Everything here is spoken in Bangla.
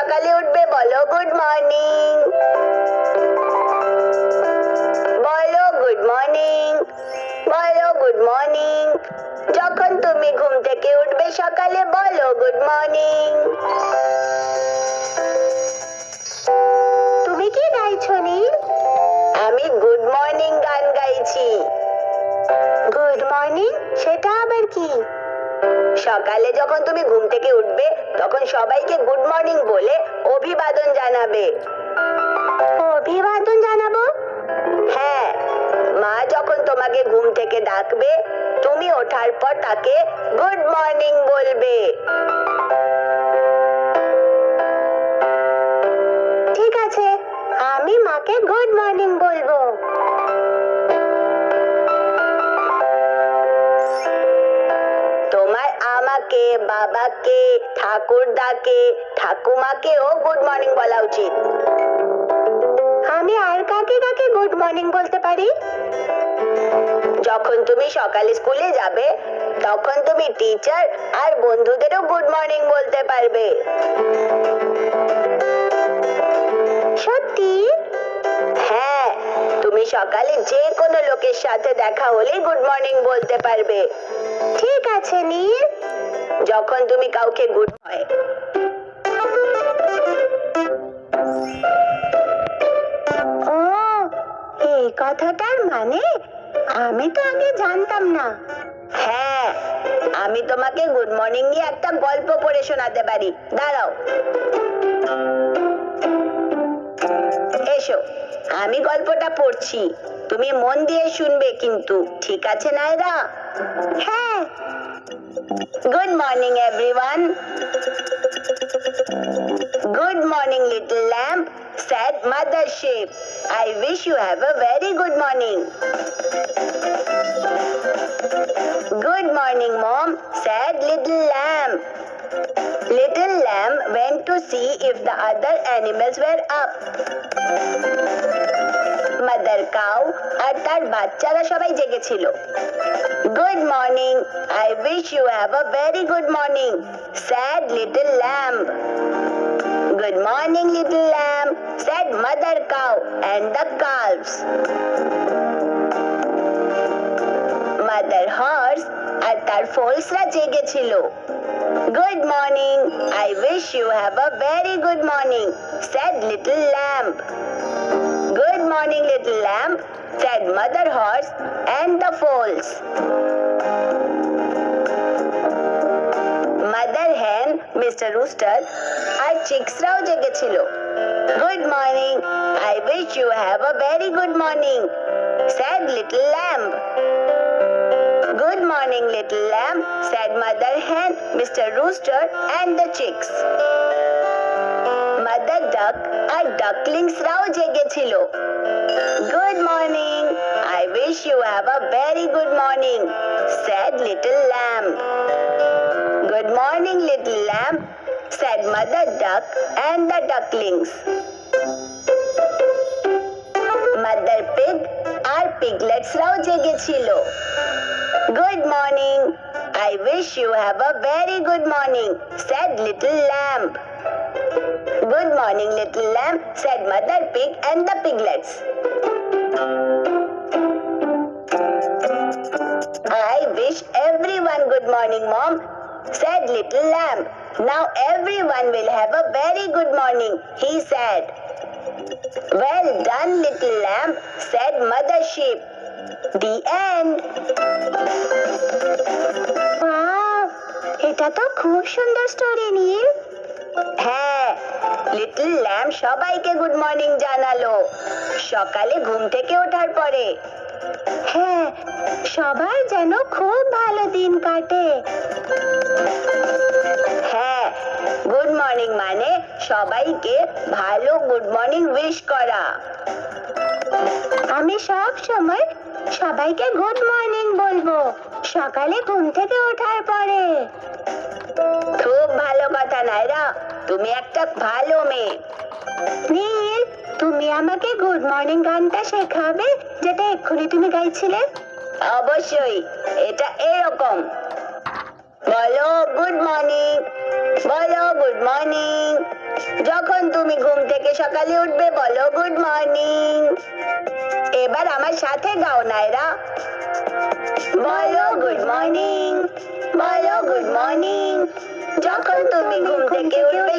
সকালে উঠবে বলো গুড মর্নিং, বলো গুড মর্নিং, বলো গুড মর্নিং। যখন তুমি ঘুম থেকে উঠবে সকালে বলো গুড মর্নিং। তুমি কি গাইছো নীল? আমি গুড মর্নিং গান গাইছি। গুড মর্নিং সেটা আবার কি? সকালে যখন তুমি ঘুম থেকে উঠবে তখন সবাইকে গুড মর্নিং বলে অভিবাদন জানাবে। অভিবাদন জানাবো? হ্যাঁ, মা যখন তোমাকে ঘুম থেকে ডাকবে তুমি ওঠার পর তাকে গুড মর্নিং বলবে। ঠিক আছে, আমি মাকে গুড মর্নিং বলবো। তোমার আমাকে, বাবাকে, ঠাকুরদাকে, ঠাকুমাকেও গুড মর্নিং বলা উচিত। আমি আর কাকে কাকে গুড মর্নিং বলতে পারি? যখন তুমি সকালে স্কুলে যাবে তখন তুমি টিচার আর বন্ধুদেরও গুড মর্নিং বলতে পারবে। সত্যি? হ্যাঁ, তুমি সকালে যে কোনো লোকের সাথে দেখা হলে গুড মর্নিং বলতে পারবে। ঠিক আছে নীল। যখন তুমি কাউকে গুড হয় ও, এই কথাটার মানে আমি তো আগে জানতাম না। হ্যাঁ, আমি তোমাকে গুড মর্নিং নিয়ে একটা গল্প পড়ে শোনাতে পারি। দাঁড়াও, এসো আমি গল্পটা পড়ছি, তুমি মন দিয়ে শুনবে কিন্তু, ঠিক আছে নায়রা? হ্যাঁ। Good morning everyone. Good morning little lamb, said Mother Sheep. I wish you have a very good morning. Good morning mom, said little lamb. Little lamb went to see if the other animals were up. Mother cow আর তার বাচ্চারা সবাই জেগেছিল। Good morning, I wish you have a very good morning, said little lamb. Good morning little lamb, said mother cow and the calves. Mother horse আর তার foalsরা জেগেছিল। Good morning, I wish you have a very good morning, said little lamb. Good morning little lamb, said mother horse and the foals. Mother hen, Mr. Rooster আর চিক্সরাও জেগেছিল। Good morning, I wish you have a very good morning, said little lamb. Good morning little lamb, said mother hen, Mr. Rooster and the chicks. Mother duck আর ducklingsরাও জেগেছিল। Good morning, I wish you have a very good morning, said little lamb. Good morning little lamb, said mother duck and the ducklings. Mother pig আর pigletsরাও জেগেছিল। Good morning, I wish you have a very good morning, said little lamb. Good morning little lamb, said mother pig and the piglets. I wish everyone good morning mom, said little lamb. Now everyone will have a very good morning, he said. Well done little lamb, said mother sheep. The end. Wow, এটা তো খুব সুন্দর স্টোরি নীল। হ্যাঁ, লিটল ল্যাম্ব সবাইকে গুড মর্নিং জানালো সকালে ঘুম থেকে ওঠার পরে। হ্যাঁ, সবার যেন খুব ভালো দিন কাটে। হ্যাঁ, গুড মর্নিং মানে সবাইকে ভালো গুড মর্নিং উইশ করা। আমি সব সময় সবাইকে গুড মর্নিং বলবো সকালে ঘুম থেকে ওঠার পরে। খুব ভালো কথা নাইরা, তুমি একটা ভালো মেয়ে। নীল, তুমি আমাকে গুড মর্নিং গানটা শেখাবে যেটা এক্ষুনি তুমি গাইছিলে? অবশ্যই, এটা এরকম। বলো গুড মর্নিং, বলো গুড মর্নিং। যখন তুমি ঘুম থেকে সকালে উঠবে বলো গুড মর্নিং। এবার আমার সাথে গাও নায়রা, বলো গুড মর্নিং, বলো গুড মর্নিং। যখন তুমি ঘুম থেকে উঠবে